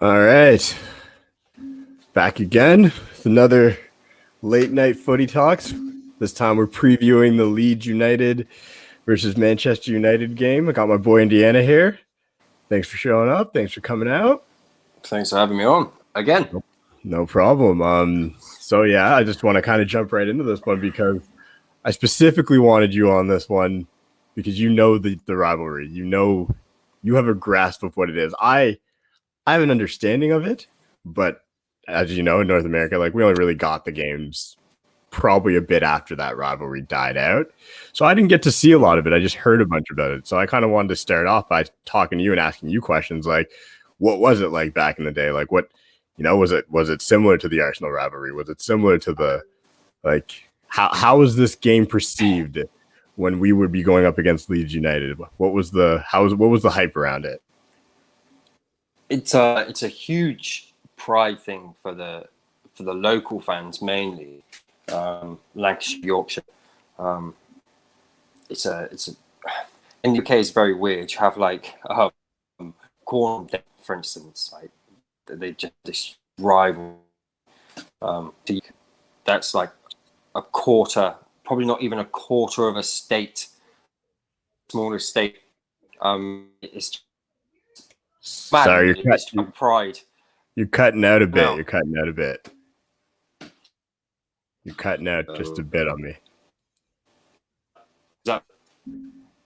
All right. Back again with another late night footy talks. This time we're previewing the Leeds United versus Manchester United game. I got my boy Indiana here. Thanks for showing up. Thanks for coming out. Thanks for having me on again. No problem. So yeah, I just want to kind of jump right into this one because I specifically wanted you on this one because you know the rivalry. You have a grasp of what it is. I have an understanding of it, but as you know, in North America, like we only really got the games probably a bit after that rivalry died out. So I didn't get to see a lot of it. I just heard a bunch about it. So I kind of wanted to start off by talking to you and asking you questions like, what was it like back in the day? Like was it similar to the Arsenal rivalry? Was it similar to the how was this game perceived when we would be going up against Leeds United? What was the hype around it? It's a huge pride thing for the local fans mainly, Lancashire, Yorkshire. It's a in the UK it's very weird. You have like Cornwall, for instance, like they just this rival. That's like a quarter, probably not even a quarter of a state, smaller state. It's Sorry, pride. You're cutting out a bit. No. You're cutting out a bit. You're cutting out just a bit on me.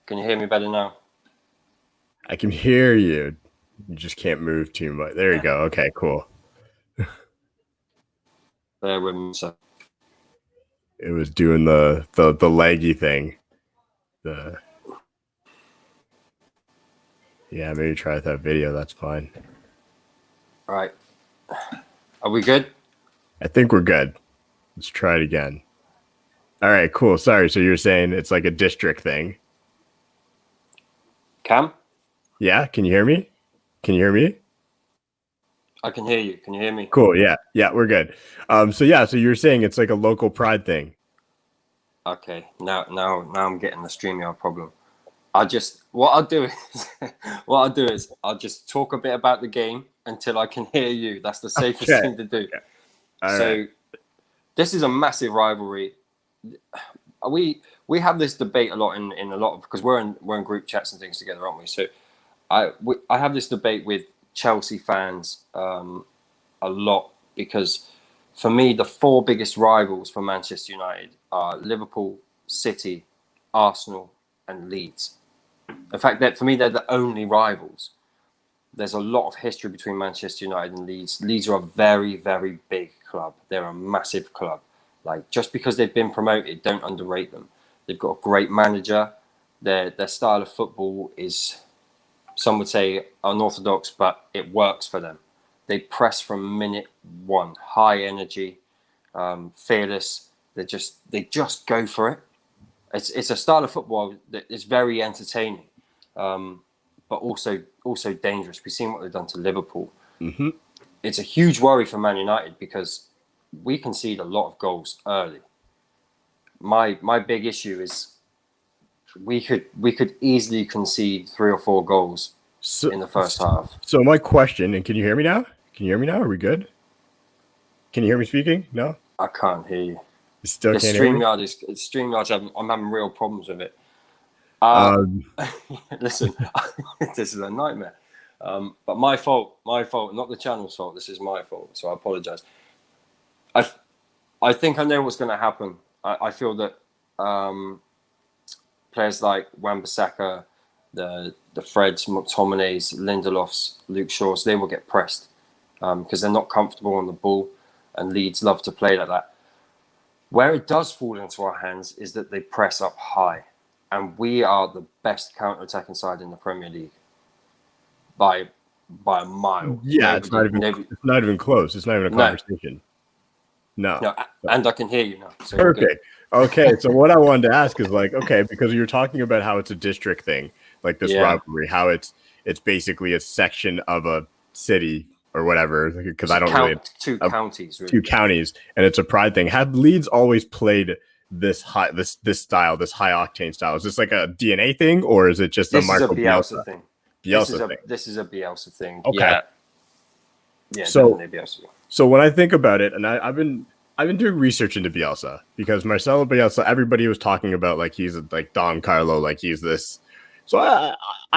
Can you hear me better now? I can hear you. You just can't move too much. There you go. Okay, cool. Bear with me. So. It was doing the laggy thing. Yeah, maybe try that video. That's fine. All right. Are we good? I think we're good. Let's try it again. All right, cool. Sorry. So you're saying it's like a district thing? Cam? Yeah. Can you hear me? Can you hear me? I can hear you. Can you hear me? Cool. Yeah. Yeah, we're good. So you're saying it's like a local pride thing. Okay. Now I'm getting the StreamYard problem. What I'll do is I'll just talk a bit about the game until I can hear you. That's the safest thing to do. All right. This is a massive rivalry. We have this debate a lot in a lot of, because we're in group chats and things together, aren't we? So I have this debate with Chelsea fans a lot, because for me the four biggest rivals for Manchester United are Liverpool, City, Arsenal, and Leeds. In fact, that for me they're the only rivals. There's a lot of history between Manchester United and Leeds. Leeds are a very, very big club. They're a massive club. Like, just because they've been promoted, don't underrate them. They've got a great manager. Their style of football is, some would say, unorthodox, but it works for them. They press from minute one, high energy, fearless. They just go for it. It's a style of football that is very entertaining, but also dangerous. We've seen what they've done to Liverpool. Mm-hmm. It's a huge worry for Man United because we concede a lot of goals early. My big issue is we could easily concede 3 or 4 goals in the first half. So my question, and can you hear me now? Can you hear me now? Are we good? Can you hear me speaking? No? I can't hear you. You still can't hear me? StreamYard, I'm having real problems with it. Listen, this is a nightmare. But my fault, not the channel's fault. This is my fault, so I apologize. I think I know what's going to happen. I feel that players like Wan-Bissaka, the Freds, McTominays, Lindelofs, Luke Shaws, they will get pressed because they're not comfortable on the ball, and Leeds love to play like that. Where it does fall into our hands is that they press up high, and we are the best counter-attacking side in the Premier League by a mile. Yeah, it's not even close. It's not even a conversation. No. And I can hear you now. So perfect. Okay, so what I wanted to ask is because you're talking about how it's a district thing, like this rivalry, how it's basically a section of a city or whatever. Because I don't really two counties, really. 2 counties, and it's a pride thing. Have Leeds always played this high, this style, this high octane style? Is this like a DNA thing, or is it just a Marco Bielsa thing? Bielsa thing? This is a Bielsa thing. Okay. Yeah. Yeah, So definitely Bielsa. so when I think about it, and I've been doing research into Bielsa because Marcelo Bielsa, everybody was talking about like he's like Don Carlo, like he's this. So I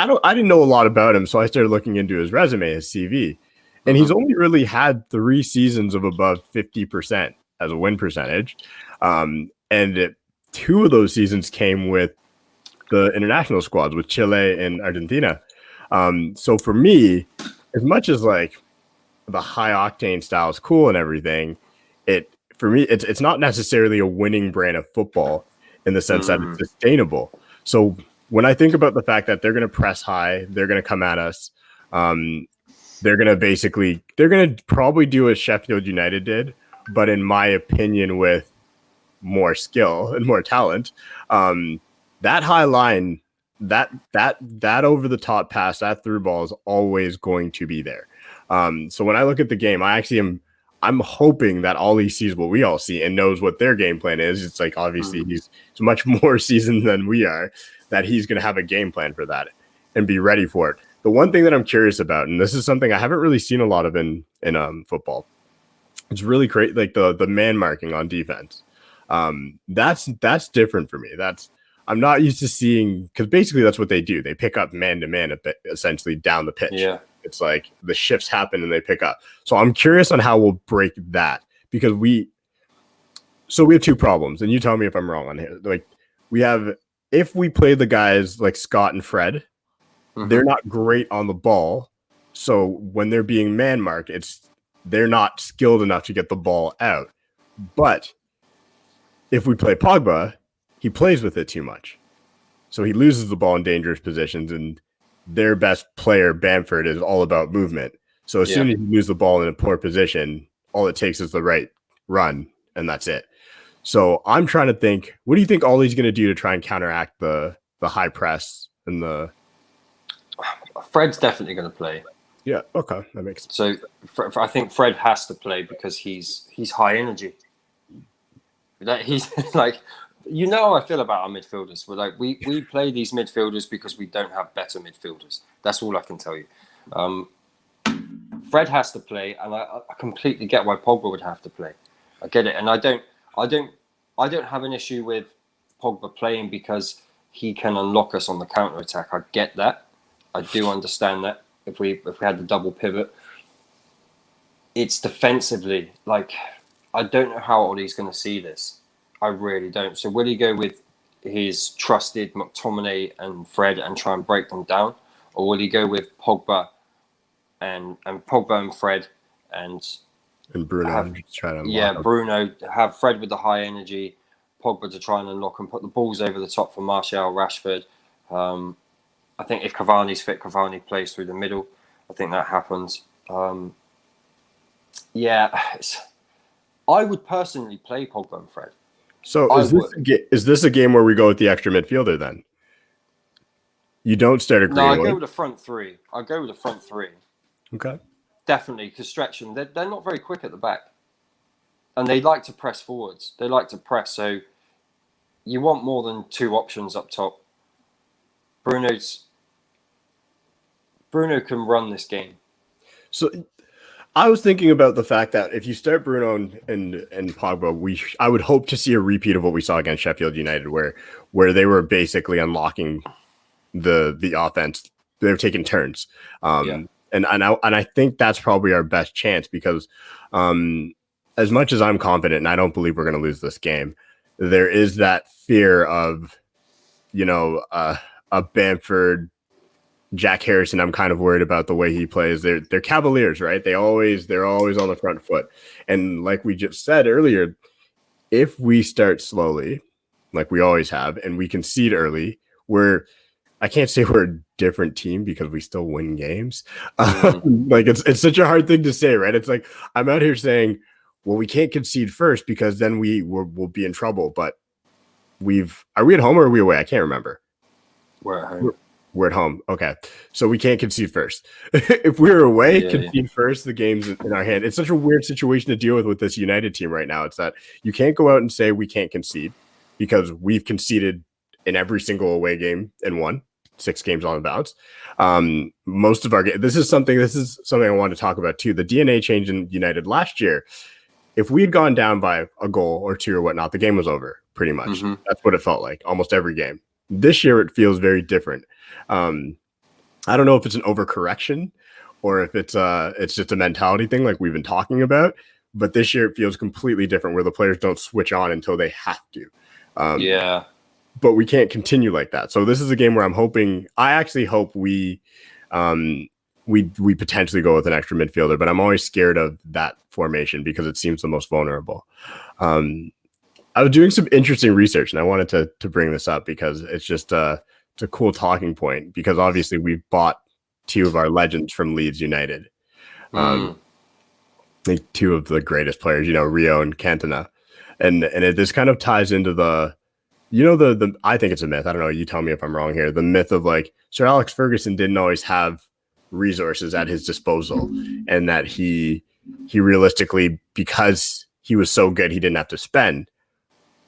didn't know a lot about him, so I started looking into his resume, his CV, and he's only really had 3 seasons of above 50% as a win percentage, two of those seasons came with the international squads with Chile and Argentina. So for me, as much as like the high octane style is cool and everything, it for me it's not necessarily a winning brand of football in the sense that it's sustainable. So when I think about the fact that they're going to press high, they're going to come at us, they're going to probably do what Sheffield United did, but in my opinion, with more skill and more talent. That high line, that over the top pass, that through ball is always going to be there. So when I look at the game, I'm hoping that Ollie sees what we all see and knows what their game plan is. It's like obviously he's much more seasoned than we are, that he's going to have a game plan for that and be ready for it. The one thing that I'm curious about, and this is something I haven't really seen a lot of in football, it's really great, like the man marking on defense. That's different for me. I'm not used to seeing, because basically that's what they do. They pick up man to man essentially down the pitch. Yeah. It's like the shifts happen and they pick up. So I'm curious on how we'll break that, because we have two problems, and you tell me if I'm wrong on here. Like if we play the guys like Scott and Fred, they're not great on the ball. So when they're being man marked, they're not skilled enough to get the ball out. But if we play Pogba, he plays with it too much. So he loses the ball in dangerous positions, and their best player, Bamford, is all about movement. So as soon as you lose the ball in a poor position, all it takes is the right run, and that's it. So I'm trying to think, what do you think Ollie's going to do to try and counteract the high press and the... Fred's definitely going to play. Yeah, okay, that makes sense. So I think Fred has to play because he's high energy. That he's like, how I feel about our midfielders. We're like we play these midfielders because we don't have better midfielders. That's all I can tell you. Fred has to play, and I completely get why Pogba would have to play. I get it, and I don't have an issue with Pogba playing because he can unlock us on the counter attack. I get that. I do understand that. If we had the double pivot, it's defensively. Like, I don't know how Ollie's going to see this. I really don't. So will he go with his trusted McTominay and Fred and try and break them down, or will he go with Pogba and Fred and Bruno? Bruno, have Fred with the high energy, Pogba to try and unlock and put the balls over the top for Martial, Rashford. I think if Cavani's fit, Cavani plays through the middle. I think that happens. I would personally play Pogba and Fred. So is this a game where we go with the extra midfielder then? You don't start a Greenwood? No, I go with the front three. Okay. Definitely, because stretch them. They're not very quick at the back. And they like to press forwards. They like to press. So you want more than two options up top. Bruno can run this game. So I was thinking about the fact that if you start Bruno and Pogba, I would hope to see a repeat of what we saw against Sheffield United, where they were basically unlocking the offense. They were taking turns, and I think that's probably our best chance, because as much as I'm confident, and I don't believe we're going to lose this game, there is that fear of a Bamford, Jack Harrison. I'm kind of worried about the way he plays. They're Cavaliers, right? They're always on the front foot. And like we just said earlier, if we start slowly, like we always have, and we concede early, I can't say we're a different team because we still win games. Like it's such a hard thing to say, right? It's like I'm out here saying, well, we can't concede first because then we'll be in trouble. But are we at home or are we away? I can't remember. We're at home. We're at home. Okay. So we can't concede first. If we were away, concede first, the game's in our hand. It's such a weird situation to deal with this United team right now. It's that you can't go out and say we can't concede because we've conceded in every single away game and won. 6 games on the bounce. Most of our this is something I wanted to talk about too. The DNA change in United last year. If we had gone down by a goal or 2 or whatnot, the game was over pretty much. Mm-hmm. That's what it felt like almost every game. This year it feels very different. I don't know if it's an overcorrection or if it's just a mentality thing like we've been talking about. But this year it feels completely different where the players don't switch on until they have to. Yeah. But we can't continue like that. So this is a game where I actually hope we potentially go with an extra midfielder, but I'm always scared of that formation because it seems the most vulnerable. I was doing some interesting research and I wanted to bring this up because it's just it's a cool talking point because obviously we've bought 2 of our legends from Leeds United. I think 2 of the greatest players, Rio and Cantona. And this kind of ties into the I think it's a myth. I don't know. You tell me if I'm wrong here. The myth of like Sir Alex Ferguson didn't always have resources at his disposal, and that he realistically, because he was so good, he didn't have to spend.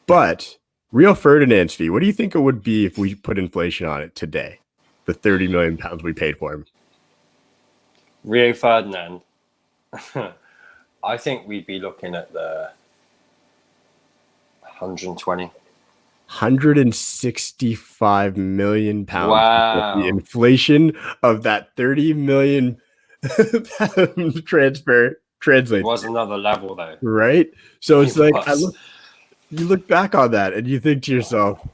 But Rio Ferdinand's fee, what do you think it would be if we put inflation on it today? The 30 million pounds we paid for him. Rio Ferdinand. I think we'd be looking at the 120. 165 million pounds. Wow. The inflation of that 30 million pound transfer translates. It was another level though. Right? So it's like you look back on that and you think to yourself,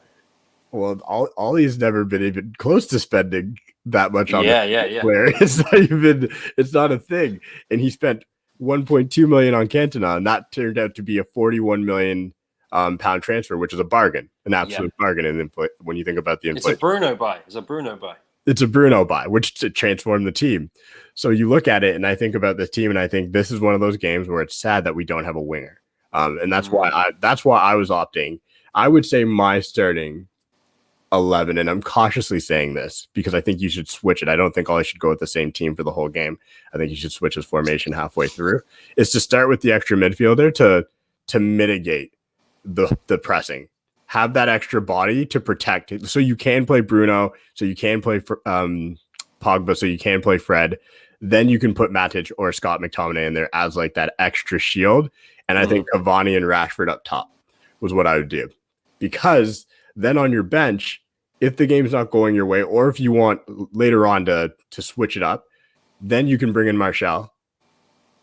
well, Ollie's never been even close to spending that much on the player. It's not a thing. And he spent 1.2 million on Cantona, and that turned out to be a 41 million pound transfer, which is a bargain, an absolute bargain. And when you think about the inflation, it's a Bruno buy. It's a Bruno buy, which to transform the team. So you look at it, and I think about this team, and I think this is one of those games where it's sad that we don't have a winger, and that's why I was opting. I would say my starting 11, and I'm cautiously saying this because I think you should switch it. I don't think Ollie should go with the same team for the whole game. I think you should switch his formation halfway through. Is to start with the extra midfielder to mitigate the pressing, have that extra body to protect it, so you can play Bruno, so you can play Pogba, so you can play Fred. Then you can put Matic or Scott McTominay in there as like that extra shield. And I think Cavani and Rashford up top was what I would do, because then on your bench, if the game's not going your way, or if you want later on to switch it up, then you can bring in Martial.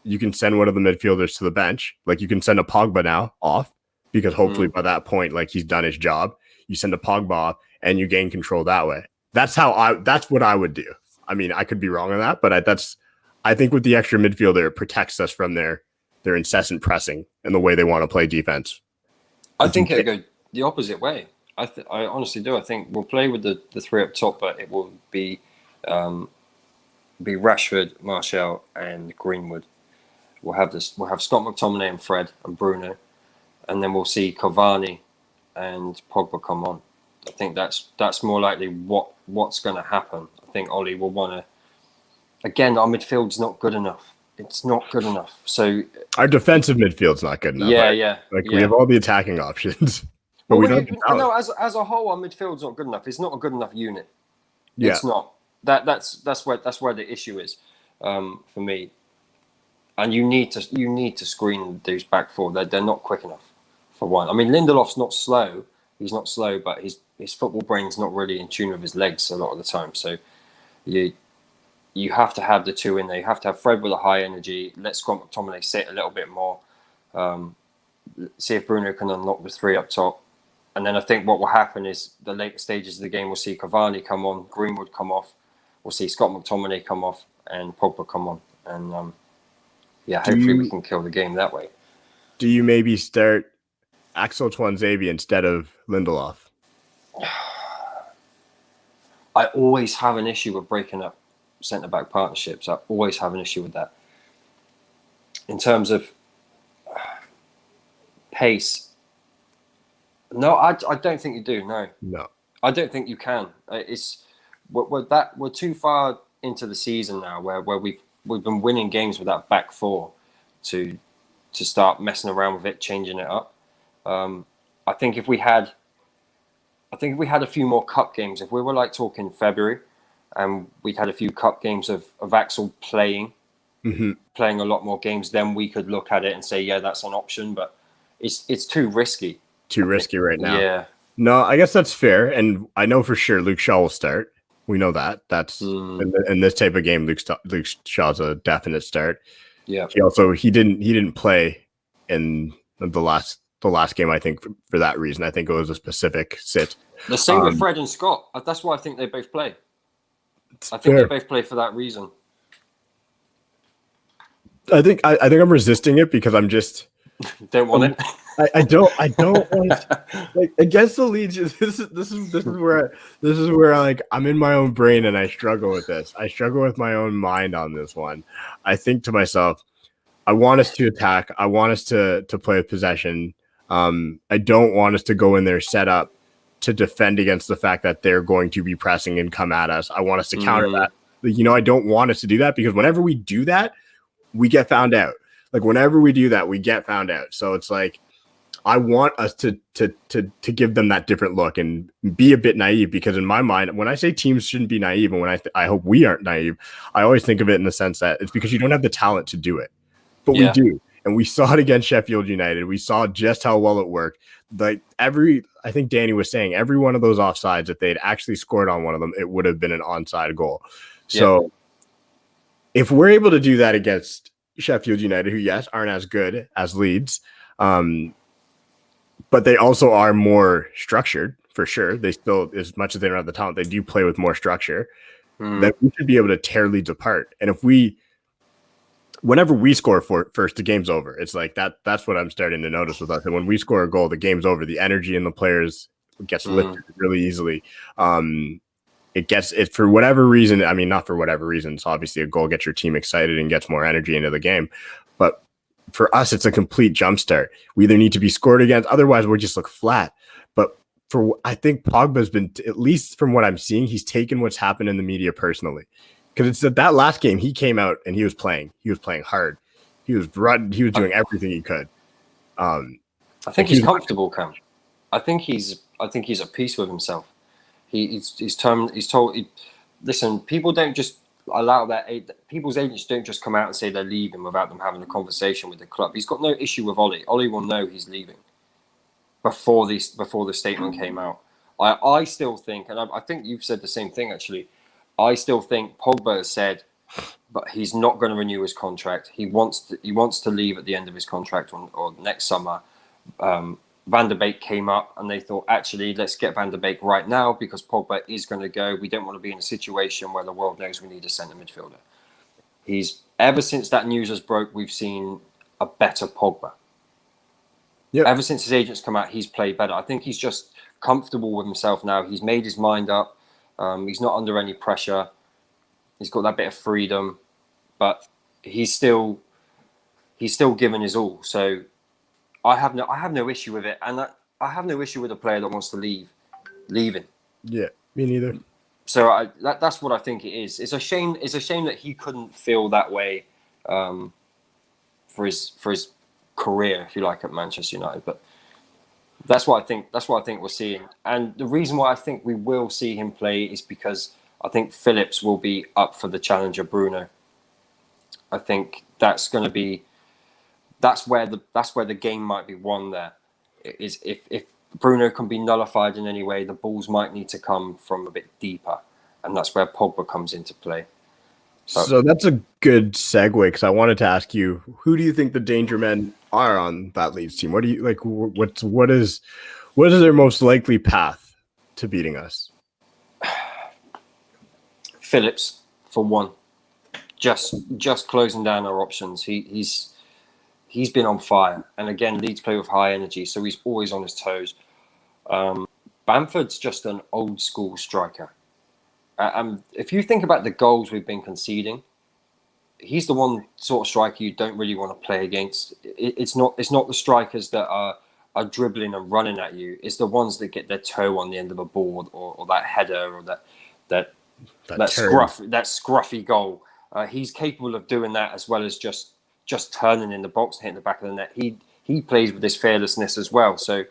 You can send one of the midfielders to the bench, like you can send a Pogba now off. Because hopefully by that point, like he's done his job, you send a Pogba off and you gain control that way. That's what I would do. I mean, I could be wrong on that, but I think with the extra midfielder, it protects us from their incessant pressing and the way they want to play defense. I think it'll go the opposite way. I honestly do. I think we'll play with the 3 up top, but it will be Rashford, Martial, and Greenwood. We'll have Scott McTominay and Fred and Bruno. And then we'll see Cavani and Pogba come on. I think that's more likely what's going to happen. I think Ollie will want to. Again, our midfield's not good enough. It's not good enough. So our defensive midfield's not good enough. We have all the attacking options, but we don't. No, as a whole, our midfield's not good enough. It's not a good enough unit. Yeah. It's not. That's where the issue is for me. And you need to screen those back 4. They're not quick enough. For one, I mean, Lindelof's not slow. He's not slow, but his football brain's not really in tune with his legs a lot of the time. So you have to have the 2 in there. You have to have Fred with a high energy. Let Scott McTominay sit a little bit more. See if Bruno can unlock the 3 up top. And then I think what will happen is the later stages of the game, we'll see Cavani come on, Greenwood come off. We'll see Scott McTominay come off and Pogba come on. And hopefully we can kill the game that way. Do you maybe start Axel Tuanzebe instead of Lindelof? I always have an issue with breaking up centre-back partnerships. I always have an issue with that. In terms of pace, no, I don't think you do. No, I don't think you can. We're too far into the season now, where we've been winning games with that back 4 to start messing around with it, changing it up. I think if we had I think if we had a few more cup games, if we were like talking February, and we'd had a few cup games of Axel playing a lot more games, then we could look at it and say, yeah, that's an option. But it's too risky. Too risky right now. Yeah. No, I guess that's fair. And I know for sure Luke Shaw will start. We know that. That's in this type of game, Luke Shaw's a definite start. Yeah. He didn't play in the last game, I think, for that reason. I think it was a specific sit. The same with Fred and Scott. That's why I think they both play. I think they both play for that reason. I think I'm resisting it because I'm just don't want it. I don't want like against the Leeds. This is where like I'm in my own brain and I struggle with this. I struggle with my own mind on this one. I think to myself, I want us to attack. I want us to play with possession. I don't want us to go in there set up to defend against the fact that they're going to be pressing and come at us. I want us to counter that. I don't want us to do that because whenever we do that, we get found out. Like whenever we do that, we get found out. So it's like I want us to give them that different look and be a bit naive, because in my mind, when I say teams shouldn't be naive, and when I hope we aren't naive, I always think of it in the sense that it's because you don't have the talent to do it, but we do. And we saw it against Sheffield United. We saw just how well it worked. Like I think Danny was saying, every one of those offsides, if they'd actually scored on one of them, it would have been an onside goal. So if we're able to do that against Sheffield United, who, yes, aren't as good as Leeds, but they also are more structured, for sure. They still, as much as they don't have the talent, they do play with more structure. That we should be able to tear Leeds apart. And whenever we score first, the game's over. It's like that's what I'm starting to notice with us. And when we score a goal, the game's over. The energy in the players gets lifted really easily. It for whatever reason. I mean, not for whatever reasons. Obviously, a goal gets your team excited and gets more energy into the game. But for us, it's a complete jumpstart. We either need to be scored against, otherwise we just look flat. But I think Pogba's been, at least from what I'm seeing, he's taken what's happened in the media personally. Because it's that last game he came out and he was playing. He was playing hard. He was doing everything he could. I think he's comfortable, Cam. I think he's at peace with himself. He's told. Listen, people don't just allow that. People's agents don't just come out and say they're leaving without them having a conversation with the club. He's got no issue with Ollie. Ollie will know he's leaving before the statement came out. I still think, and I think you've said the same thing actually. I still think Pogba has said, but he's not going to renew his contract. He wants to leave at the end of his contract or next summer. Van der Beek came up and they thought, actually, let's get Van der Beek right now because Pogba is going to go. We don't want to be in a situation where the world knows we need a centre midfielder. Ever since that news has broke, we've seen a better Pogba. Yep. Ever since his agents come out, he's played better. I think he's just comfortable with himself now. He's made his mind up. He's not under any pressure. He's got that bit of freedom, but he's still given his all. So I have no issue with it, and I have no issue with a player that wants to leaving. Yeah, me neither. So that's what I think it is. It's a shame that he couldn't feel that way for his career, if you like, at Manchester United. But that's what I think. That's what I think we're seeing. And the reason why I think we will see him play is because I think Phillips will be up for the challenge of Bruno. I think that's where the game might be won. There is if Bruno can be nullified in any way, the balls might need to come from a bit deeper, and that's where Pogba comes into play. So that's a good segue, because I wanted to ask you, who do you think the danger men are on that Leeds team? What do you like? What is their most likely path to beating us? Phillips, for one, just closing down our options. He's been on fire, and again, Leeds play with high energy, so he's always on his toes. Bamford's just an old school striker. If you think about the goals we've been conceding, he's the one sort of striker you don't really want to play against. It's not the strikers that are dribbling and running at you. It's the ones that get their toe on the end of a board or that header or that scruffy goal. He's capable of doing that as well as just turning in the box and hitting the back of the net. He plays with this fearlessness as well. So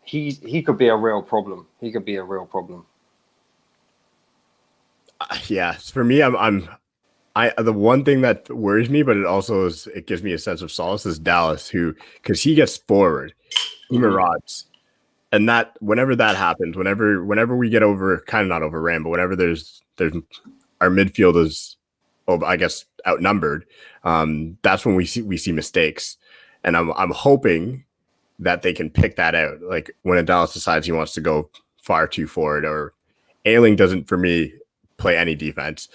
he could be a real problem. He could be a real problem. Yeah, for me, the one thing that worries me, but it gives me a sense of solace is Dallas, because he gets forward, he marauds, and that whenever that happens, whenever we get kind of not overran, but whenever there's our midfield is, I guess, outnumbered, that's when we see mistakes, and I'm hoping that they can pick that out. Like when a Dallas decides he wants to go far too forward, or Ailing doesn't, for me, play any defense,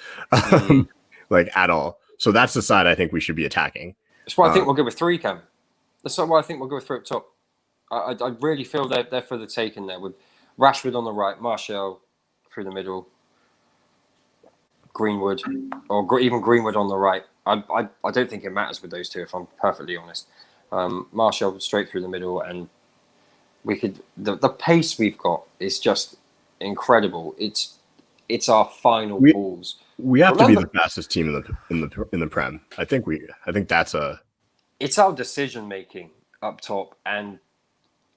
like at all. So that's the side I think we should be attacking. That's why I think we'll go with three, Cam. That's why I think we'll go with three up top. I really feel they're for the taking there, with Rashford on the right, Martial through the middle, Greenwood, or even Greenwood on the right. I don't think it matters with those two, if I'm perfectly honest. Martial straight through the middle, and we could the pace we've got is just incredible. It's our final balls. We have to be the fastest team in the Prem. I think that's it's our decision making up top, and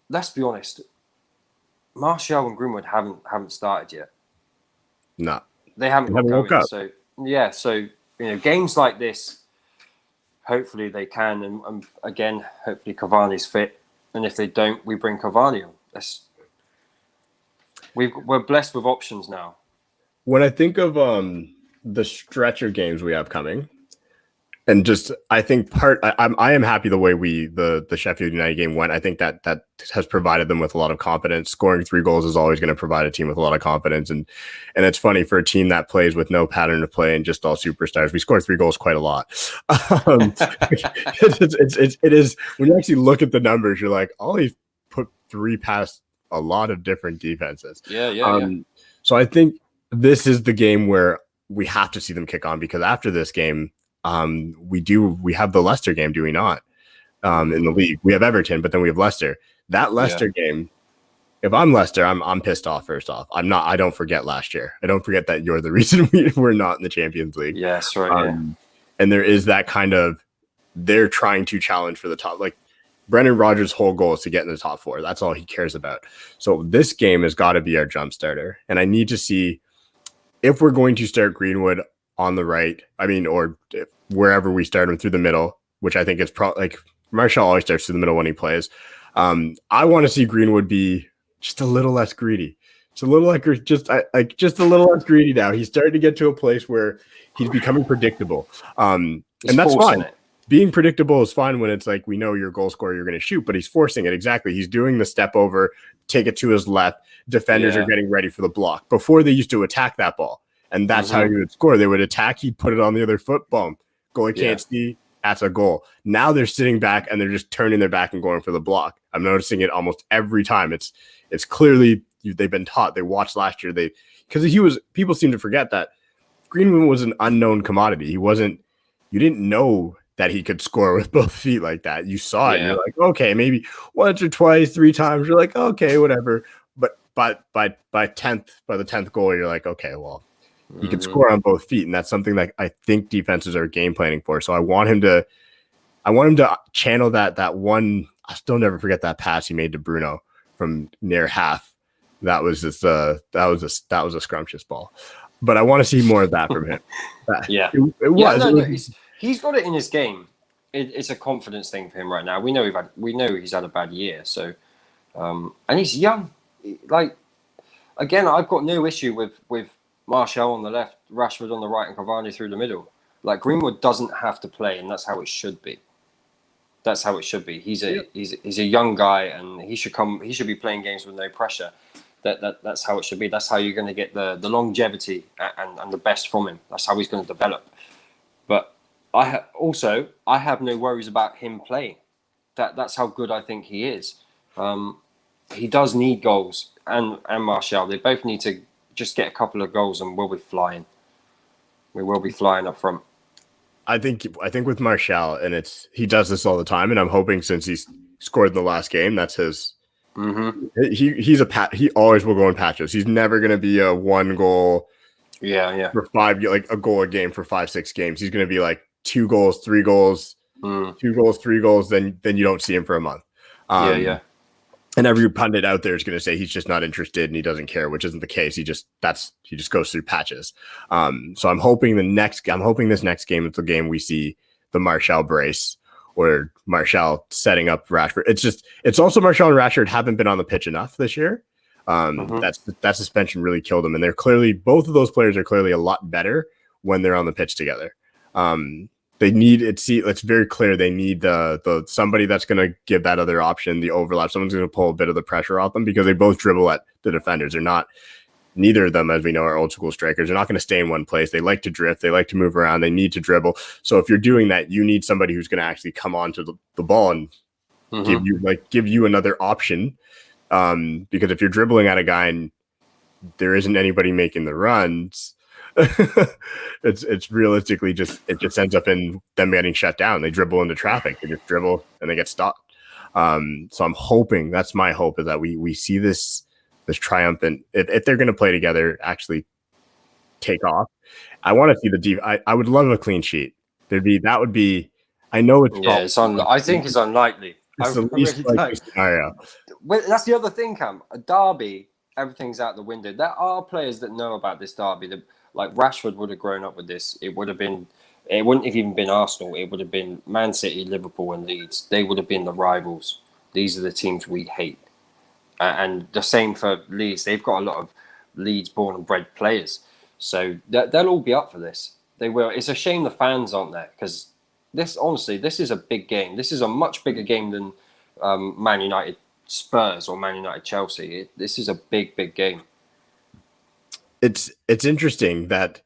let's be honest, Martial and Greenwood haven't started yet. No, they haven't woke up. So yeah, so games like this, hopefully they can, and again, hopefully Cavani's fit, and if they don't, we bring Cavani on. We're blessed with options now. When I think of the stretch of games we have coming, and just I think I am happy the way the Sheffield United game went. I think that has provided them with a lot of confidence. Scoring 3 goals is always going to provide a team with a lot of confidence, and it's funny for a team that plays with no pattern of play and just all superstars. We score 3 goals quite a lot. It is when you actually look at the numbers, you're like, Ollie's put 3 past a lot of different defenses. Yeah. So I think this is the game where we have to see them kick on, because after this game, we have the Leicester game, do we not? In the league, we have Everton, but then we have Leicester. That Leicester game, if I'm Leicester, I'm pissed off. First off, I'm not. I don't forget last year. I don't forget that you're the reason we're not in the Champions League. Yes, right. And there is that kind of, they're trying to challenge for the top. Like Brendan Rodgers' whole goal is to get in the top 4. That's all he cares about. So this game has got to be our jump starter, and I need to see if we're going to start Greenwood on the right, or wherever we start him through the middle, which I think is probably like Martial always starts through the middle when he plays. I want to see Greenwood be just a little less greedy. It's a little just a little less greedy now. He's starting to get to a place where he's becoming predictable. And that's fine. Being predictable is fine when it's like, we know your goal scorer, you're going to shoot, but he's forcing it. Exactly. He's doing the step over, take it to his left. Defenders are getting ready for the block. Before, they used to attack that ball, and that's how you would score. They would attack, he'd put it on the other foot, boom. Goalie can't see, that's a goal. Now they're sitting back and they're just turning their back and going for the block. I'm noticing it almost every time. It's clearly they've been taught. They watched last year. Because people seem to forget that Greenwood was an unknown commodity. You didn't know that he could score with both feet like that. You saw it. And you're like, okay, maybe once or twice, 3 times. You're like, okay, whatever. But by the 10th goal, you're like, okay, well, he can score on both feet, and that's something that I think defenses are game planning for. So I want him to channel that one. I'll still never forget that pass he made to Bruno from near half. That was just that was a scrumptious ball. But I want to see more of that from him. It was. He's got it in his game. It's a confidence thing for him right now. We know he's had a bad year. So, and he's young. Like, again, I've got no issue with Martial on the left, Rashford on the right, and Cavani through the middle. Like, Greenwood doesn't have to play, and that's how it should be. That's how it should be. He's a young guy, and he should be playing games with no pressure. That's how it should be. That's how you're going to get the longevity and the best from him. That's how he's going to develop. But I have no worries about him playing. That's how good I think he is. He does need goals, and Martial. They both need to just get a couple of goals, and we'll be flying. We will be flying up front. I think with Martial, and he does this all the time, and I'm hoping since he's scored in the last game, that's his. He always will go in patches. He's never going to be a 1 goal. For 5, like a goal a game for 5-6 games. He's going to be like 2 goals, 3 goals, 2 goals, 3 goals. Then you don't see him for a month. And every pundit out there is going to say he's just not interested and he doesn't care, which isn't the case. He just goes through patches. So I'm hoping this next game is the game we see the Martial brace or Martial setting up Rashford. It's also Martial and Rashford haven't been on the pitch enough this year. That suspension really killed them, and they're clearly, both of those players are clearly a lot better when they're on the pitch together. They need it's very clear they need the somebody that's going to give that other option, the overlap. Someone's going to pull a bit of the pressure off them because they both dribble at the defenders. Neither of them, as we know, are old school strikers. They're not going to stay in one place. They like to drift. They like to move around. They need to dribble. So if you're doing that, you need somebody who's going to actually come onto the ball and give you another option. Because if you're dribbling at a guy and there isn't anybody making the runs, it's realistically it just ends up in them getting shut down. They dribble into traffic. They just dribble and they get stopped. So I'm hoping, that's my hope, is that we see this triumphant, if they're going to play together, actually take off. I want to see I would love a clean sheet. That would be, I know it's, I think it's unlikely. It's the least likely scenario. Well, that's the other thing, Cam. A derby, everything's out the window. There are players that know about this derby. Like Rashford would have grown up with this. It wouldn't have even been Arsenal. It would have been Man City, Liverpool, and Leeds. They would have been the rivals. These are the teams we hate. And the same for Leeds. They've got a lot of Leeds born and bred players. So they'll all be up for this. They will. It's a shame the fans aren't there, because this is a big game. This is a much bigger game than Man United Spurs or Man United Chelsea. This is a big, big game. It's interesting that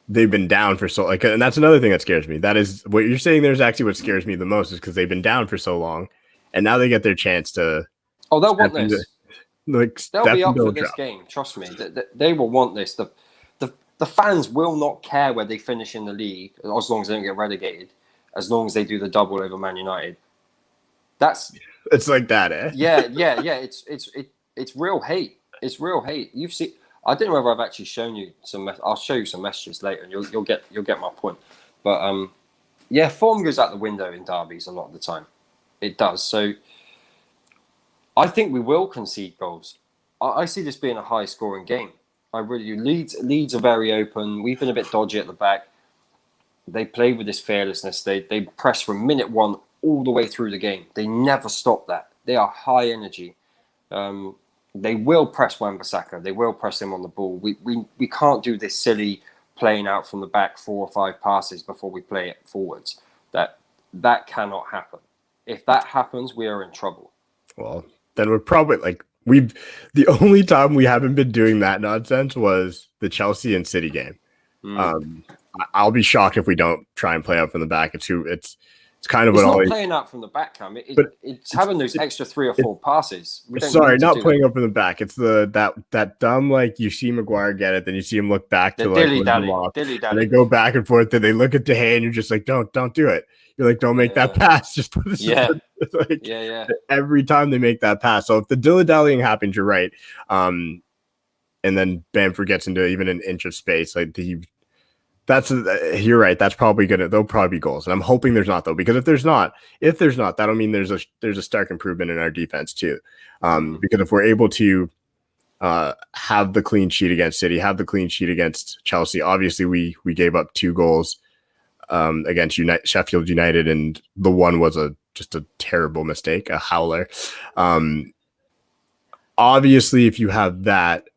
they've been down for so, and that's another thing that scares me. That is what you're saying. There's actually what scares me the most, is because they've been down for so long, and now they get their chance to. Oh, they'll want this. They'll be up for this game. Trust me. They will want this. The fans will not care where they finish in the league, as long as they don't get relegated. As long as they do the double over Man United. It's like that, eh? Yeah. It's real hate. It's real hate. You've seen. I don't know whether I've actually shown you some. I'll show you some messages later, and you'll get my point. But form goes out the window in derbies a lot of the time. It does. So I think we will concede goals. I see this being a high scoring game. I really do. Leeds are very open. We've been a bit dodgy at the back. They play with this fearlessness. They press from minute one all the way through the game. They never stop that. They are high energy. They will press Wan-Bissaka. They will press him on the ball. We can't do this silly playing out from the back 4 or 5 passes before we play it forwards. That cannot happen. If that happens, we are in trouble. Well, then we're probably the only time we haven't been doing that nonsense was the Chelsea and City game. I'll be shocked if we don't try and play out from the back. It's kind of it's what not playing out from the back, Cam. It's having those extra 3 or 4 passes. Not playing up from the back. It's that dumb, like, you see Maguire get it, then you see him look back to dilly-dally. And they go back and forth, then they look at De Gea, and you're just like, don't do it. You're like, don't make that pass. Just put it. Every time they make that pass. So if the dilly-dallying happens, you're right. And then Bamford gets into even an inch of space. You're right. That's probably they'll probably be goals. And I'm hoping there's not, though, because if there's not, that'll mean there's a stark improvement in our defense too. Because if we're able to have the clean sheet against City, have the clean sheet against Chelsea, obviously we gave up 2 goals against Sheffield United, and the one was just a terrible mistake, a howler. Obviously, if you have that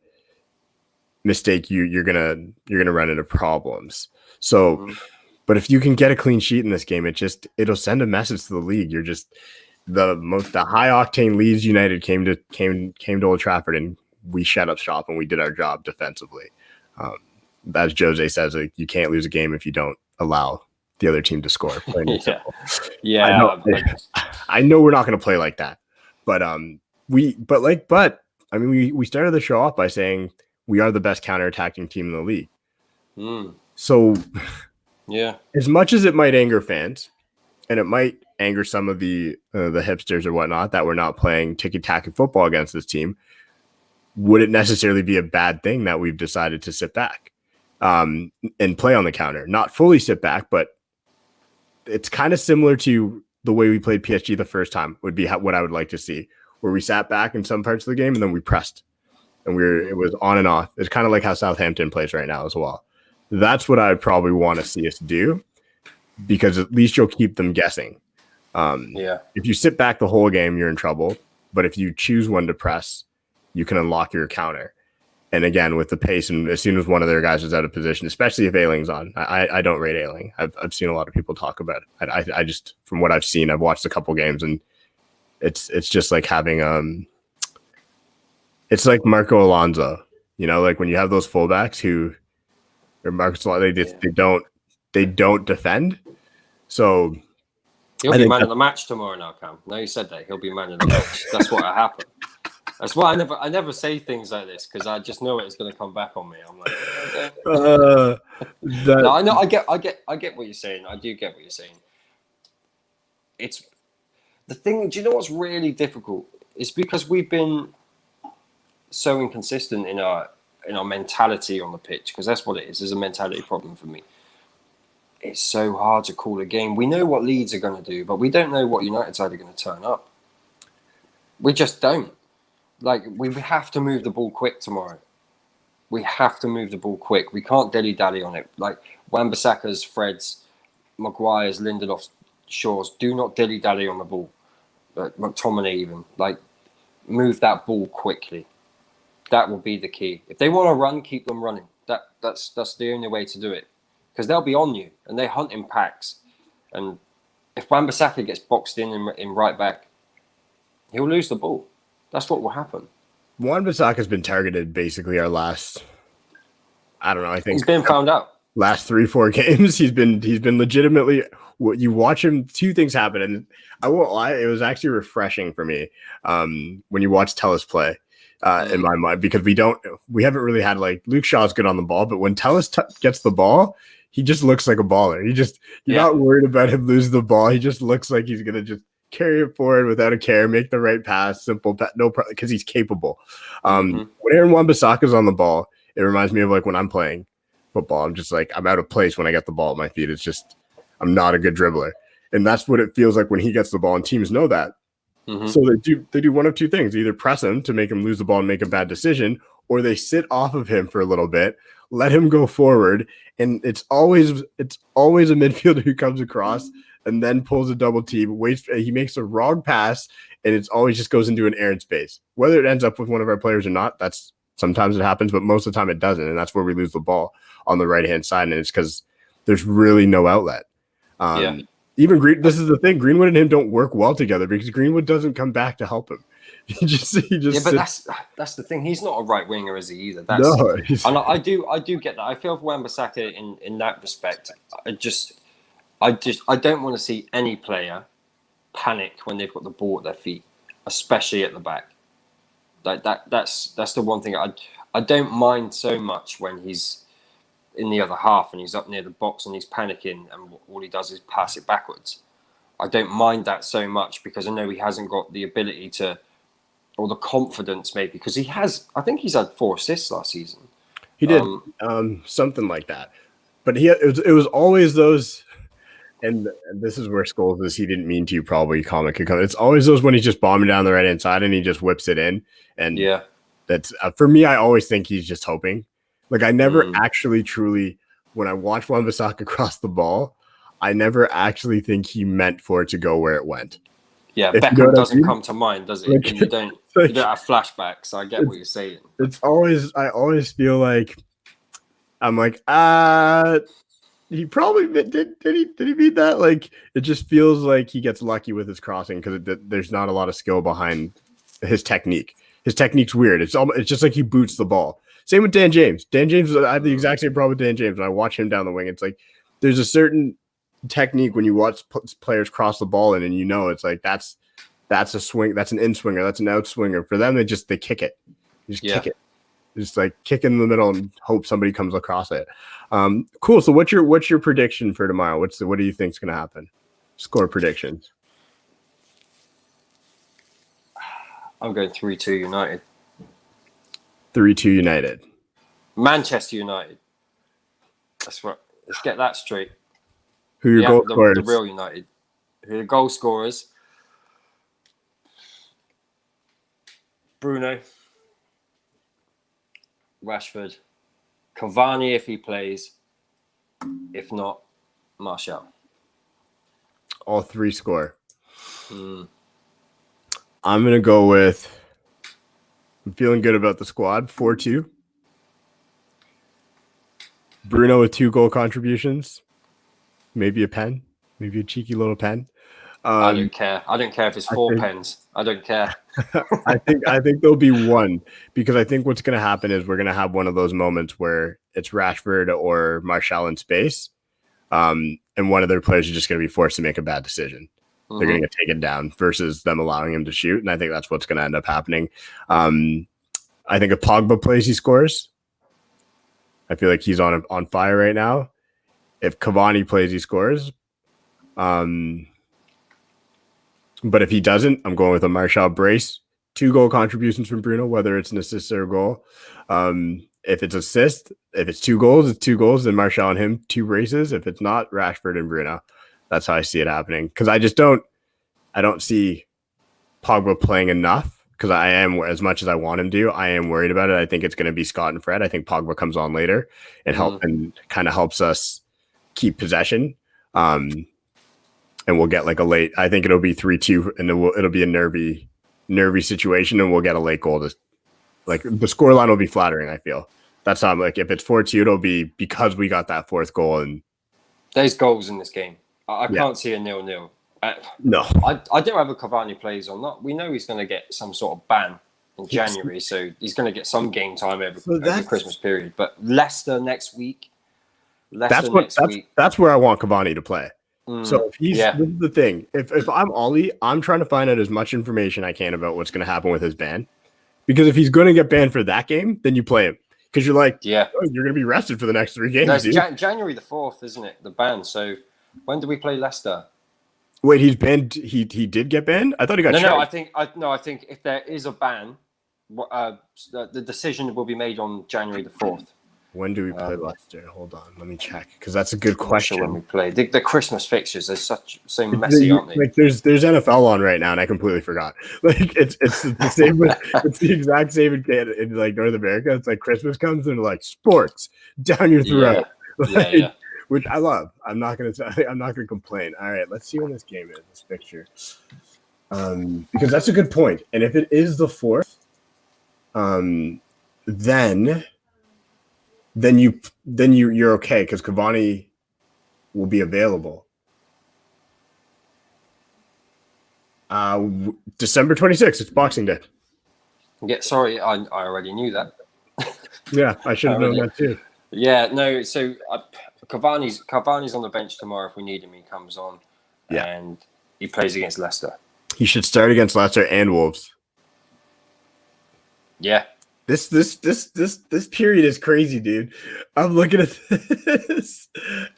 mistake, you're gonna run into problems. So, but if you can get a clean sheet in this game, it'll send a message to the league. You're just the high octane Leeds United came to Old Trafford, and we shut up shop and we did our job defensively. As Jose says, you can't lose a game if you don't allow the other team to score. I know we're not going to play like that, but we started the show off by saying we are the best counterattacking team in the league. So, as much as it might anger fans, and it might anger some of the hipsters or whatnot that we're not playing tiki-taka football against this team, would it necessarily be a bad thing that we've decided to sit back and play on the counter? Not fully sit back, but it's kind of similar to the way we played PSG the first time would be what I would like to see, where we sat back in some parts of the game and then we pressed, and it was on and off. It's kind of like how Southampton plays right now as well. That's what I probably want to see us do, because at least you'll keep them guessing. If you sit back the whole game, you're in trouble. But if you choose when to press, you can unlock your counter. And again, with the pace, and as soon as one of their guys is out of position, especially if Ailing's on, I don't rate Ailing. I've seen a lot of people talk about it. I just, from what I've seen, I've watched a couple games, and it's just like having it's like Marco Alonso, like when you have those fullbacks who or Marcus Alonso, they don't defend. So he'll be man of the match tomorrow now, Cam. No, you said that he'll be man of the match. That's what happened. That's why I never say things like this, because I just know it's going to come back on me. I'm like, okay. No, I know. I get what you're saying. I do get what you're saying. It's the thing. Do you know what's really difficult? It's because we've been so inconsistent in our mentality on the pitch. Because that's what it is. There's a mentality problem for me. It's so hard to call a game. We know what Leeds are going to do, but we don't know what United side are going to turn up. We just don't. Like, we have to move the ball quick tomorrow. We have to move the ball quick. We can't dilly-dally on it. Like, Wan-Bissaka's, Fred's, Maguire's, Lindelof's, Shaw's, do not dilly-dally on the ball. McTominay even. Like, move that ball quickly. That will be the key. If they want to run, keep them running. That's the only way to do it. Because they'll be on you, and they hunt in packs. And if Wan-Bissaka gets boxed in right back, he'll lose the ball. That's what will happen. Wan-Bissaka's been targeted basically our last, I don't know, I think he's been found out. Last 3-4 games, he's been legitimately. You watch him, two things happen, and I won't lie, it was actually refreshing for me when you watch Telles play. In my mind, because we haven't really had, like, Luke Shaw's good on the ball, but when Telles gets the ball, he just looks like a baller. You're not worried about him losing the ball. He just looks like he's gonna just carry it forward without a care, make the right pass, simple, no problem, because he's capable. When Aaron Wan-Bissaka's on the ball, it reminds me of, like, when I'm playing football. I'm just like, I'm out of place when I get the ball at my feet. It's just, I'm not a good dribbler, and that's what it feels like when he gets the ball, and teams know that. So they do one of two things: either press him to make him lose the ball and make a bad decision, or they sit off of him for a little bit, let him go forward, and it's always a midfielder who comes across and then pulls a double team, he makes a wrong pass, and it's always just goes into an errant space. Whether it ends up with one of our players or not, that's sometimes it happens, but most of the time it doesn't, and that's where we lose the ball on the right-hand side, and it's because there's really no outlet. Even this is the thing. Greenwood and him don't work well together because Greenwood doesn't come back to help him. He just but that's the thing. He's not a right winger, is he either? No, and I do get that. I feel for Wan-Bissaka in that respect. I don't want to see any player panic when they've got the ball at their feet, especially at the back. Like that's the one thing I don't mind so much when he's in the other half and he's up near the box and he's panicking and all he does is pass it backwards. I don't mind that so much because I know he hasn't got the ability to, or the confidence maybe, because I think he's had 4 assists last season. He did something like that, but it was always those. And this is where Scholes is. He didn't mean to. Probably comment could come. It's always those when he's just bombing down the right hand side and he just whips it in. And that's for me. I always think he's just hoping. Like, I never actually truly, when I watch Wan-Bissaka cross the ball, I never actually think he meant for it to go where it went. Yeah, Beckham doesn't come to mind, does it? Like, you don't have flashbacks. I get what you're saying. I always feel like I'm like, he probably did he beat that? Like, it just feels like he gets lucky with his crossing because there's not a lot of skill behind his technique. His technique's weird. It's just like he boots the ball. Same with Dan James. Dan James, I have the exact same problem with Dan James. When I watch him down the wing, it's like there's a certain technique when you watch players cross the ball in, and it's like that's a swing, that's an in swinger, that's an out swinger. For them, they kick it. Kick it. Just like kick in the middle and hope somebody comes across it. Cool. So what's your prediction for tomorrow? What do you think is going to happen? Score predictions. I'm going 3-2 United. 3-2 United. Manchester United. That's what. Let's get that straight. Who are your goal scorers? The real United. Who are the goal scorers? Bruno, Rashford, Cavani if he plays. If not, Martial. All three score. Mm. I'm going to go with, I'm feeling good about the squad, 4-2. Bruno with 2 goal contributions. Maybe a pen. Maybe a cheeky little pen. I don't care. I don't care if it's 4 pens. I don't care. I think there'll be one, because I think what's going to happen is we're going to have one of those moments where it's Rashford or Martial in space, and one of their players is just going to be forced to make a bad decision. They're going to get taken down versus them allowing him to shoot, and I think that's what's going to end up happening. I think if Pogba plays, he scores. I feel like he's on fire right now. If Cavani plays, he scores. But if he doesn't, I'm going with a Martial brace. 2 goal contributions from Bruno, whether it's an assist or a goal. If it's assist, if it's 2 goals, it's 2 goals. Then Martial and him, 2 braces. If it's not, Rashford and Bruno. That's how I see it happening. Because I don't see Pogba playing enough. Because I am, as much as I want him to, I am worried about it. I think it's going to be Scott and Fred. I think Pogba comes on later and kind of helps us keep possession. And we'll get like a late. I think it'll be 3-2, and it'll be a nervy situation, and we'll get a late goal. Like the scoreline will be flattering. I feel that's how. Like if it's 4-2, it'll be because we got that 4th goal. And there's goals in this game. I can't see a 0-0. No, I don't have a Cavani plays or not. We know he's going to get some sort of ban in January, so he's going to get some game time over the Christmas period. But Leicester next week. That's where I want Cavani to play. So if this is the thing. If I'm Ollie, I'm trying to find out as much information I can about what's going to happen with his ban. Because if he's going to get banned for that game, then you play him. Because you're like, you're going to be rested for the next 3 games. No, January the 4th, isn't it? The ban. So when do we play Leicester? Wait, he's banned. He did get banned? I thought he got I think if there is a ban, the decision will be made on January the 4th. When do we play Leicester? Hold on, let me check, because that's a good question. Sure when we play the Christmas fixtures, they're so messy, aren't they? Like there's NFL on right now, and I completely forgot. Like it's the same. It's the exact same in like North America. It's like Christmas comes and like sports down your throat, which I love. I'm not gonna complain. All right, let's see when this game is. This picture, because that's a good point. And if it is the 4th, then you're okay, because Cavani will be available. December 26th, it's Boxing Day. Yeah, sorry, I already knew that. Yeah, I should have known that too. Yeah, no, so Cavani's on the bench tomorrow. If we need him, he comes on. Yeah. And he plays against Leicester. He should start against Leicester and Wolves. Yeah. This period is crazy, dude. I'm looking at this.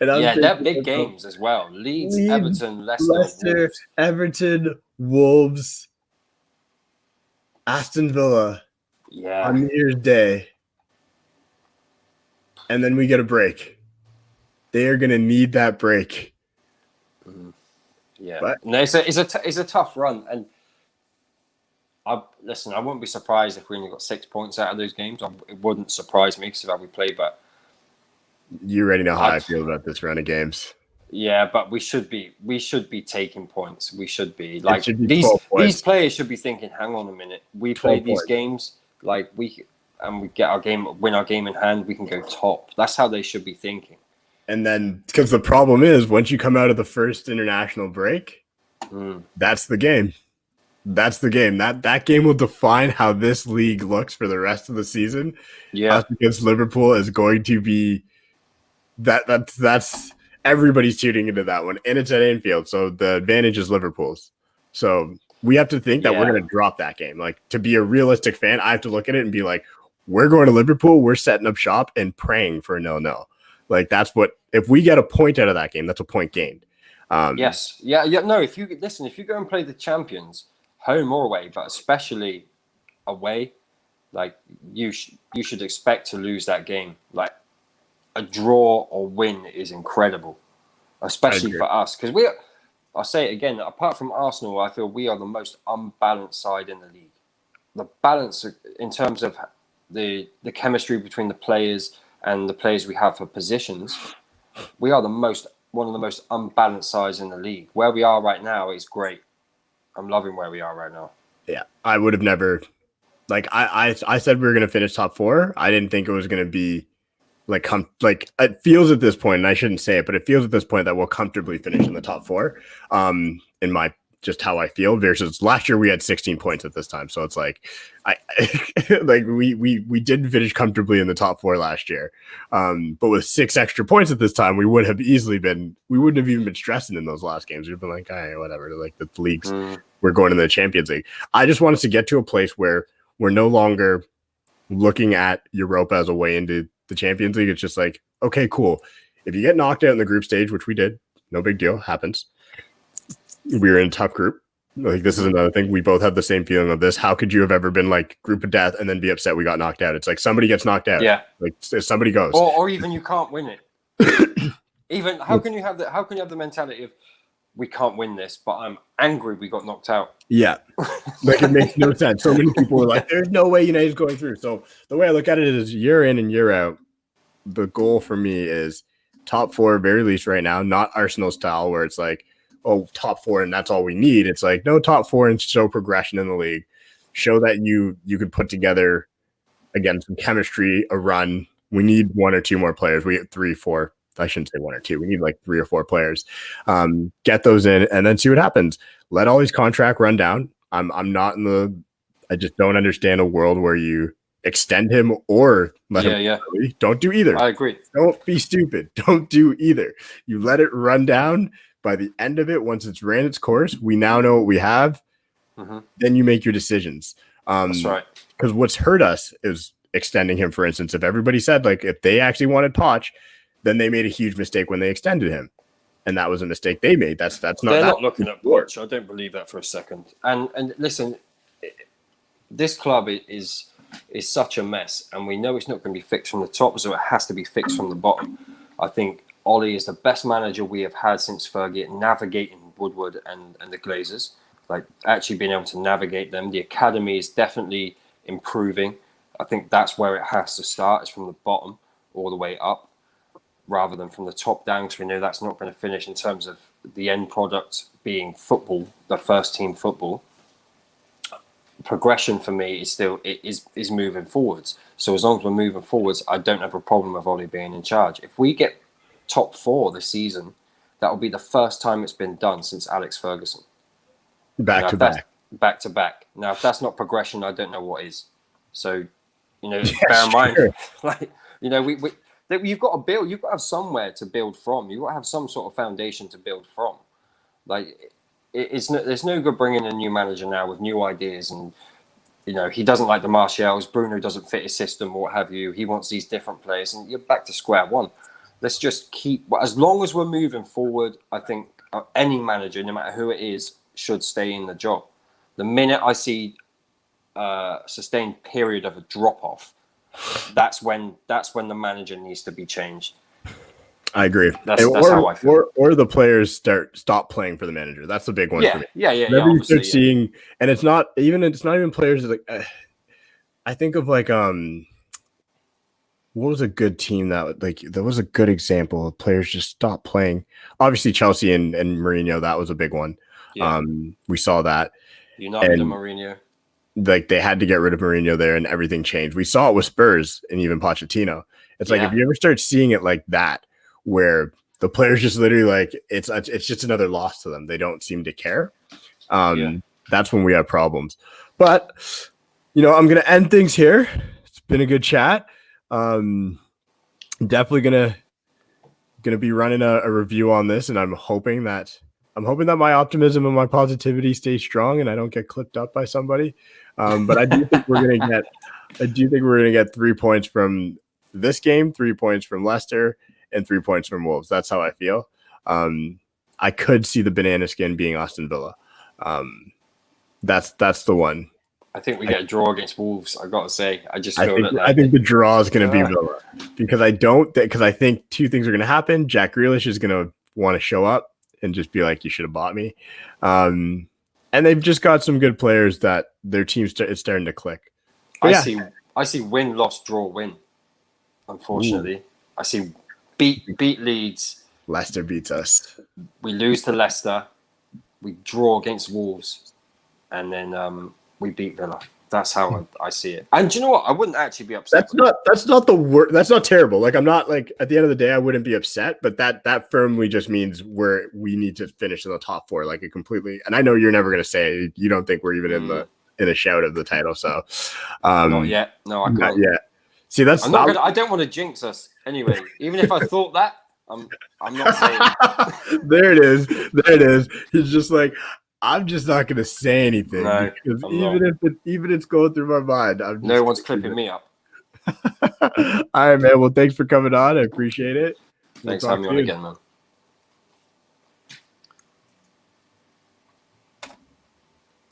And they're big games as well. Leeds, Everton, Leicester, Wolves. Everton, Wolves, Aston Villa. Yeah. On New Year's Day. And then we get a break. They are going to need that break. Yeah. But no, it's a tough run. And I wouldn't be surprised if we only got 6 points out of those games. It wouldn't surprise me because of how we play. But you already know how I feel about this run of games. Yeah, but we should be taking points. We should be like these players should be thinking, hang on a minute, we play these games like we get our game, win our game in hand, we can go top. That's how they should be thinking. And then, because the problem is, once you come out of the first international break, that's the game. That's the game. That game will define how this league looks for the rest of the season. Yeah, us against Liverpool is going to be that's everybody's tuning into that one, and it's at Anfield, so the advantage is Liverpool's. So we have to think that we're going to drop that game. Like, to be a realistic fan, I have to look at it and be like, we're going to Liverpool, we're setting up shop and praying for a 0-0. Like, that's what, if we get a point out of that game, that's a point gained. Yes. Yeah. No, if you go and play the champions, home or away, but especially away, like you should expect to lose that game. Like, a draw or win is incredible, especially for us, because I'll say it again, apart from Arsenal, I feel we are the most unbalanced side in the league. the balance in terms of the chemistry between the players and the players we have for positions, we are one of the most unbalanced sides in the league. Where we are right now is great. I'm loving where we are right now. Yeah, I would have never. Like I said we were going to finish top 4. I didn't think it was going to be like it feels at this point, and I shouldn't say it, but it feels at this point that we'll comfortably finish in the top 4. In my just how I feel versus last year we had 16 points at this time, so it's like I like we didn't finish comfortably in the top 4 last year, but with 6 extra points at this time, we wouldn't have even been stressing in those last games. We've been like, all right, whatever. Like the leagues, we're going to the Champions League. I just want us to get to a place where we're no longer looking at Europa as a way into the Champions League. It's just like, okay, cool. If you get knocked out in the group stage, which we did, no big deal, happens. We were in a tough group. Like this is another thing. We both have the same feeling of this. How could you have ever been like group of death and then be upset we got knocked out? It's like somebody gets knocked out. Yeah. Like somebody goes. Or even you can't win it. Even how can you have the mentality of we can't win this, but I'm angry we got knocked out? Yeah. Like it makes no sense. So many people are like, there's no way United's going through. So the way I look at it is year in and year out, the goal for me is top 4 very least right now, not Arsenal style where it's like, oh, top 4 and that's all we need. It's like, no, top 4 and show progression in the league. Show that you could put together, again, some chemistry, a run. We need 1 or 2 more players. We have 3, 4. I shouldn't say 1 or 2. We need like 3 or 4 players. Get those in and then see what happens. Let all these contract run down. I'm not I just don't understand a world where you extend him or let him. Yeah. Don't do either. I agree. Don't be stupid. Don't do either. You let it run down. By the end of it, once it's ran its course, we now know what we have. Then you make your decisions. That's right. Because what's hurt us is extending him, for instance. If everybody said, like, if they actually wanted Poch, then they made a huge mistake when they extended him. And that was a mistake they made. That's not. They're not looking at Poch. I don't believe that for a second. And listen, this club is such a mess. And we know it's not going to be fixed from the top, so it has to be fixed from the bottom. I think Ollie is the best manager we have had since Fergie at navigating Woodward and the Glazers, like actually being able to navigate them. The academy is definitely improving. I think that's where it has to start, is from the bottom all the way up rather than from the top down, because we know that's not going to finish in terms of the end product being football, the first team football. Progression for me is still is moving forwards. So as long as we're moving forwards, I don't have a problem with Ollie being in charge. If we get top 4 this season, that will be the first time it's been done since Alex Ferguson. Back to back. Now, if that's not progression, I don't know what is. So, bear in mind, like, you've got to build. You've got to have somewhere to build from. You've got to have some sort of foundation to build from. Like, there's no good bringing a new manager now with new ideas and. He doesn't like the Martials. Bruno doesn't fit his system or what have you. He wants these different players, and you're back to square one. Let's just keep, as long as we're moving forward, I think any manager, no matter who it is, should stay in the job. The minute I see a sustained period of a drop-off, that's when the manager needs to be changed. I agree. That's how I feel. Or the players stop playing for the manager. That's the big one for me. Yeah. Whenever you start seeing, and it's not even players like I think of like what was a good team that was a good example of players just stopped playing. Obviously Chelsea and Mourinho, that was a big one. Yeah. We saw that. United and Mourinho. Like they had to get rid of Mourinho there and everything changed. We saw it with Spurs and even Pochettino. It's like if you ever start seeing it like that, where the players just literally like it's just another loss to them. They don't seem to care. That's when we have problems. But I'm gonna end things here. It's been a good chat. Definitely gonna be running a review on this, and I'm hoping that my optimism and my positivity stay strong and I don't get clipped up by somebody. But I do think we're gonna get 3 points from this game, 3 points from Leicester, and 3 points from Wolves. That's how I feel. I could see the banana skin being Aston Villa. That's the one. I think we get a draw against Wolves. I got to say, I think the draw is going to be Villa because I think 2 things are going to happen. Jack Grealish is going to want to show up and just be like, "You should have bought me," And they've just got some good players that their team's is starting to click. But I see win, loss, draw, win. Unfortunately, I see beat Leeds. Leicester beats us. We lose to Leicester. We draw against Wolves, and then we beat Villa. That's how I see it. And do you know what? I wouldn't actually be upset. That's not the word. That's not terrible. Like, I'm not like, at the end of the day, I wouldn't be upset. But that firmly just means we need to finish in the top 4. Like, it completely. And I know you're never going to say you don't think we're even in a shout of the title. So not yet. No, I can't. Not yet. See, that's. I don't want to jinx us anyway. Even if I thought that, I'm not saying. There it is. There it is. He's just like, I'm just not going to say anything. No, because even if it's going through my mind, no one's clipping me up. All right, man. Well, thanks for coming on. I appreciate it. Thanks for having me on again, man.